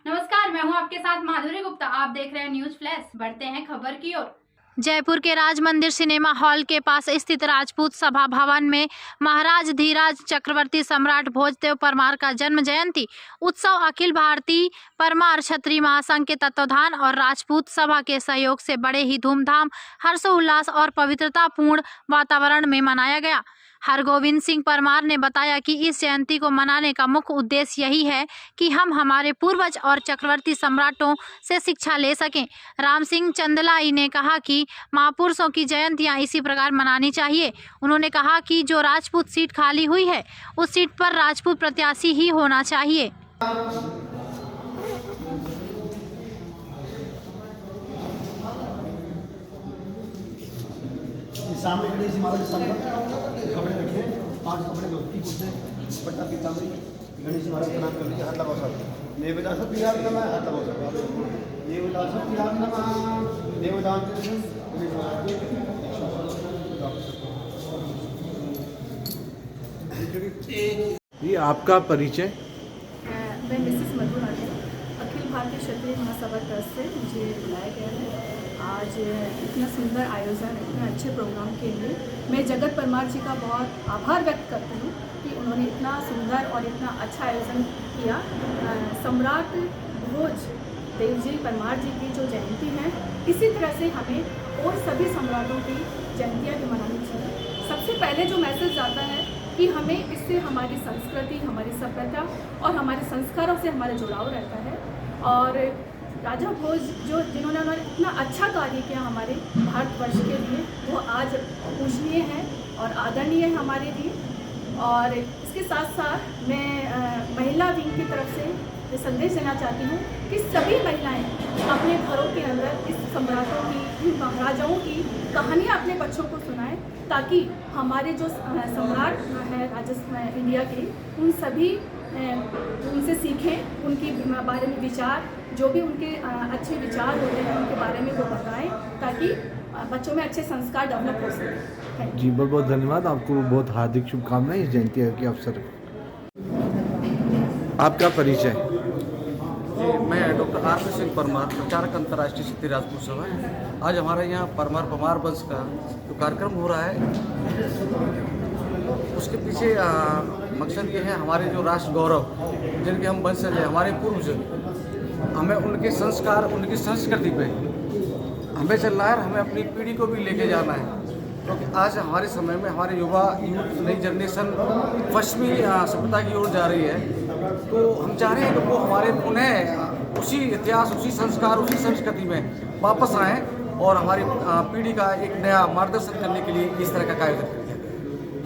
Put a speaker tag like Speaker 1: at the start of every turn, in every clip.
Speaker 1: नमस्कार, मैं हूं आपके साथ माधुरी गुप्ता। आप देख रहे हैं न्यूज फ्लैश। बढ़ते हैं खबर की ओर।
Speaker 2: जयपुर के राज मंदिर सिनेमा हॉल के पास स्थित राजपूत सभा भवन में महाराज धीराज चक्रवर्ती सम्राट भोजदेव परमार का जन्म जयंती उत्सव अखिल भारतीय परमार क्षत्रिय महासंघ के तत्वाधान और राजपूत सभा के सहयोग से बड़े ही धूमधाम, हर्षोल्लास और पवित्रतापूर्ण वातावरण में मनाया गया। हरगोविंद सिंह परमार ने बताया कि इस जयंती को मनाने का मुख्य उद्देश्य यही है कि हम हमारे पूर्वज और चक्रवर्ती सम्राटों से शिक्षा ले सकें। राम सिंह चंदलाई ने कहा कि महापुरुषों की जयंतियां इसी प्रकार मनानी चाहिए। उन्होंने कहा कि जो राजपूत सीट खाली हुई है उस सीट पर राजपूत प्रत्याशी ही होना चाहिए।
Speaker 3: सामने खड़े इसी महाराज कपड़े रखे, 5 कपड़े धोती कुर्ते पट्टा पीताम्बरी गणेश महाराज का नाम कर लीजिए। हाथ लगाओ सब। देवदास प्रियार नमः, हाथ लगाओ सब। देवदास प्रियार नमः, देवदास
Speaker 4: ये आपका परिचय?
Speaker 5: मैं मिसेस मधु रानी, अखिल भारतीय क्षत्रिय महासभा ट्रस्ट से मुझे बुलाया गया है आज इतना सुंदर आयोजन, इतने अच्छे प्रोग्राम के लिए। मैं जगत परमार जी का बहुत आभार व्यक्त करती हूँ कि उन्होंने इतना सुंदर और इतना अच्छा आयोजन किया। सम्राट भोज देव जी परमार जी की जो जयंती है, इसी तरह से हमें और सभी सम्राटों की जयंतियाँ भी मनानी चाहिए। सबसे पहले जो मैसेज जाता है कि हमें इससे हमारी संस्कृति, हमारी सभ्यता और हमारे संस्कारों से हमारा जुड़ाव रहता है। और राजा भोज जिन्होंने इतना अच्छा कार्य किया हमारे भारतवर्ष के लिए, वो आज पूजनीय है और आदरणीय है हमारे लिए। और इसके साथ साथ मैं महिला विंग की तरफ से ये संदेश देना चाहती हूँ कि सभी महिलाएं अपने घरों के अंदर इस सम्राटों की, महाराजाओं की कहानियाँ अपने बच्चों को सुनाएं, ताकि हमारे जो सम्राट हैं राजस्थान इंडिया के, उन सभी उनसे सीखें, उनके बारे में विचार, जो भी उनके अच्छे विचार होते हैं उनके बारे में वो बताएं, ताकि बच्चों में अच्छे संस्कार डेवलप हो सकें।
Speaker 4: जी बहुत बहुत धन्यवाद, आपको बहुत हार्दिक शुभकामनाएं इस जयंती के अवसर पर। आपका परिचय?
Speaker 6: जी, मैं डॉक्टर आर सिंह परमार, प्रचारक अंतर्राष्ट्रीय क्षत्रिय राजपूत सभा है। आज हमारे यहाँ परमार वंश का जो कार्यक्रम हो रहा है, उसके पीछे मकसद ये है, हमारे जो राष्ट्र गौरव जिनके हम वंशज हैं, हमारे पूर्वज, हमें उनके संस्कार, उनकी संस्कृति पे हमें चलना है, हमें अपनी पीढ़ी को भी लेके जाना है। क्योंकि आज हमारे समय में हमारे यूथ नई जनरेशन पश्चिमी सभ्यता की ओर जा रही है, तो हम चाह रहे हैं कि वो हमारे पुनः उसी इतिहास, उसी संस्कार, उसी संस्कृति में वापस आएँ और हमारी पीढ़ी का एक नया मार्गदर्शन करने के लिए इस तरह का आयोजन किया गया।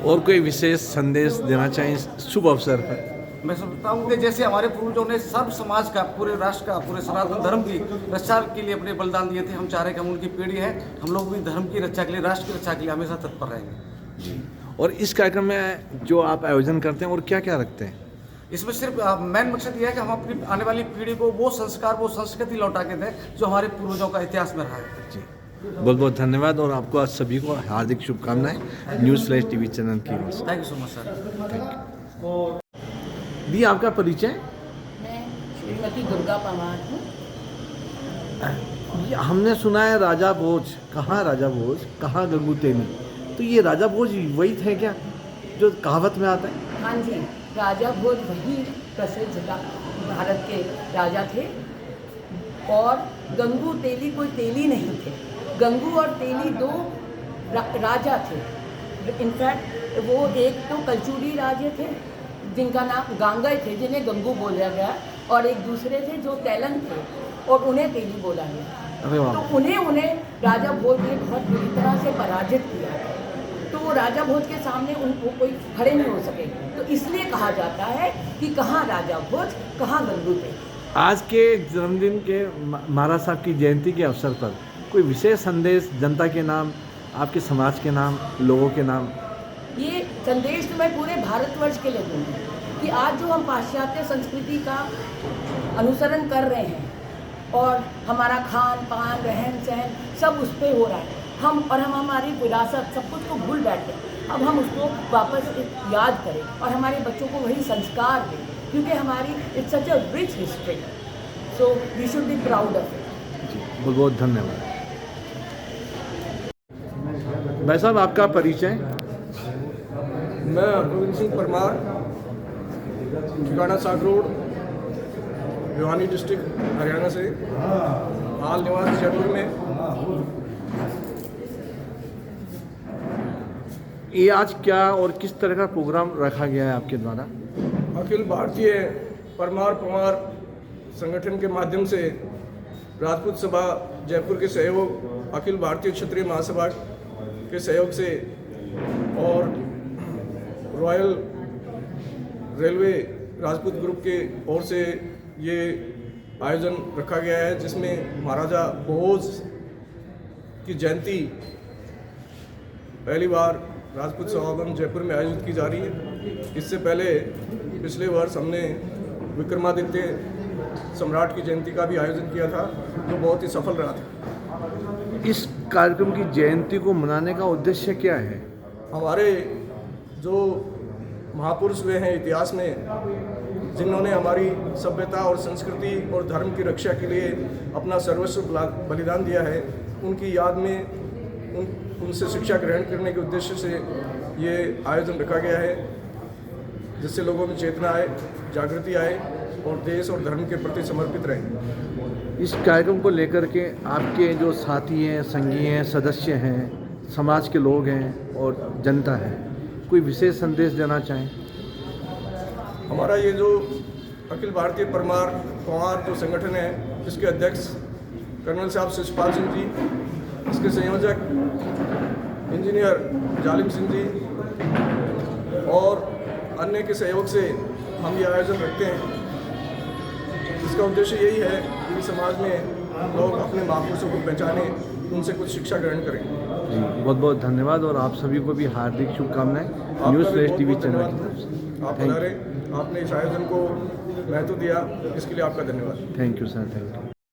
Speaker 4: और कोई विशेष संदेश देना चाहिए शुभ अवसर पर?
Speaker 6: मैं समझता हूँ कि जैसे हमारे पूर्वजों ने सर्व समाज का, पूरे राष्ट्र का, पूरे सनातन धर्म की रक्षा के लिए अपने बलिदान दिए थे, हम चाह रहे हैं कि हम उनकी पीढ़ी है, हम लोग भी धर्म की रक्षा के लिए, राष्ट्र की रक्षा के लिए हमेशा तत्पर रहेंगे।
Speaker 4: और इस कार्यक्रम में जो आप आयोजन करते हैं और क्या क्या रखते हैं?
Speaker 6: इसमें सिर्फ मेन मकसद ये है कि हम अपनी आने वाली पीढ़ी को वो संस्कार, वो संस्कृति लौटा के दें जो हमारे पूर्वजों का इतिहास में रहा है।
Speaker 4: जी बहुत बहुत धन्यवाद और आपको आज सभी को हार्दिक शुभकामनाएं न्यूज़ फ्लैश टीवी चैनल की ओर से।
Speaker 6: Thank you so much sir.
Speaker 4: Thank you. दी आपका परिचय?
Speaker 7: मैं श्रीमती दुर्गा परमार हूँ।
Speaker 4: हमने सुना है राजा भोज, कहाँ राजा भोज, कहाँ गंगू तेली, तो ये राजा भोज वही थे क्या जो कहावत में आता है?
Speaker 7: हाँ जी, राजा भोज वही प्रसिद्ध भारत के राजा थे। और गंगू तेली कोई तेली नहीं थे, गंगू और तेली दो राजा थे। इनफैक्ट वो एक तो कलचुरी राजे थे जिनका नाम गांगई थे, जिन्हें गंगू बोला गया, और एक दूसरे थे जो तेलंग थे और उन्हें तेली बोला गया। तो उन्हें राजा भोज ने बहुत बुरी तरह से पराजित किया, तो वो राजा भोज के सामने उनको कोई खड़े नहीं हो सके। तो इसलिए कहा जाता है कि कहाँ राजा भोज, कहाँ गंगू थे।
Speaker 4: आज के जन्मदिन के महाराज साहब की जयंती के अवसर पर कोई विशेष संदेश जनता के नाम, आपके समाज के नाम, लोगों के नाम?
Speaker 7: ये संदेश तो मैं पूरे भारतवर्ष के लिए दूँगी कि आज जो हम पाश्चात्य संस्कृति का अनुसरण कर रहे हैं और हमारा खान पान, रहन सहन सब उस पर हो रहा है, हम हमारी विरासत सब कुछ को भूल बैठे। अब हम उसको वापस याद करें और हमारे बच्चों को वही संस्कार दें, क्योंकि हमारी it's such a rich history. So we should be proud of it.
Speaker 4: बहुत बहुत धन्यवाद। भाई साहब, आपका परिचय?
Speaker 8: मैं गोविंद सिंह परमार, ठिकाना साग रोड, भिवानी डिस्ट्रिक्ट, हरियाणा से, हाल निवास जयपुर में।
Speaker 4: ये आज क्या और किस तरह का प्रोग्राम रखा गया है आपके द्वारा?
Speaker 8: अखिल भारतीय परमार पवार संगठन के माध्यम से राजपूत सभा जयपुर के सहयोग, अखिल भारतीय क्षत्रिय महासभा के सहयोग से और रॉयल रेलवे राजपूत ग्रुप के ओर से ये आयोजन रखा गया है, जिसमें महाराजा भोज की जयंती पहली बार राजपूत सभाभवन जयपुर में आयोजित की जा रही है। इससे पहले पिछले वर्ष हमने विक्रमादित्य सम्राट की जयंती का भी आयोजन किया था, जो बहुत ही सफल रहा था।
Speaker 4: इस कार्यक्रम की जयंती को मनाने का उद्देश्य क्या है?
Speaker 8: हमारे जो महापुरुष हुए हैं इतिहास में, जिन्होंने हमारी सभ्यता और संस्कृति और धर्म की रक्षा के लिए अपना सर्वस्व बलिदान दिया है, उनकी याद में उनसे शिक्षा ग्रहण करने के उद्देश्य से ये आयोजन रखा गया है, जिससे लोगों में चेतना आए, जागृति आए और देश और धर्म के प्रति समर्पित रहें।
Speaker 4: इस कार्यक्रम को लेकर के आपके जो साथी हैं, संगी हैं, सदस्य हैं, समाज के लोग हैं और जनता है, कोई विशेष संदेश देना चाहें?
Speaker 8: हमारा ये जो अखिल भारतीय परमार पवार जो संगठन है, इसके अध्यक्ष कर्नल साहब शिषपाल सिंह जी, इसके संयोजक इंजीनियर जालिम सिंह जी और अन्य के सहयोग से हम ये आयोजन रखते हैं। इसका उद्देश्य यही है कि समाज में लोग अपने महापुरुषों को पहचाने, उनसे कुछ शिक्षा ग्रहण करें।
Speaker 4: जी, बहुत बहुत धन्यवाद और आप सभी को भी हार्दिक शुभकामनाएं न्यूज़ फ्लैश टीवी चैनल की तरफ से।
Speaker 8: आप हमारे आपने इस आयोजन को महत्व दिया, इसके लिए आपका धन्यवाद।
Speaker 4: Thank you sir, thank you.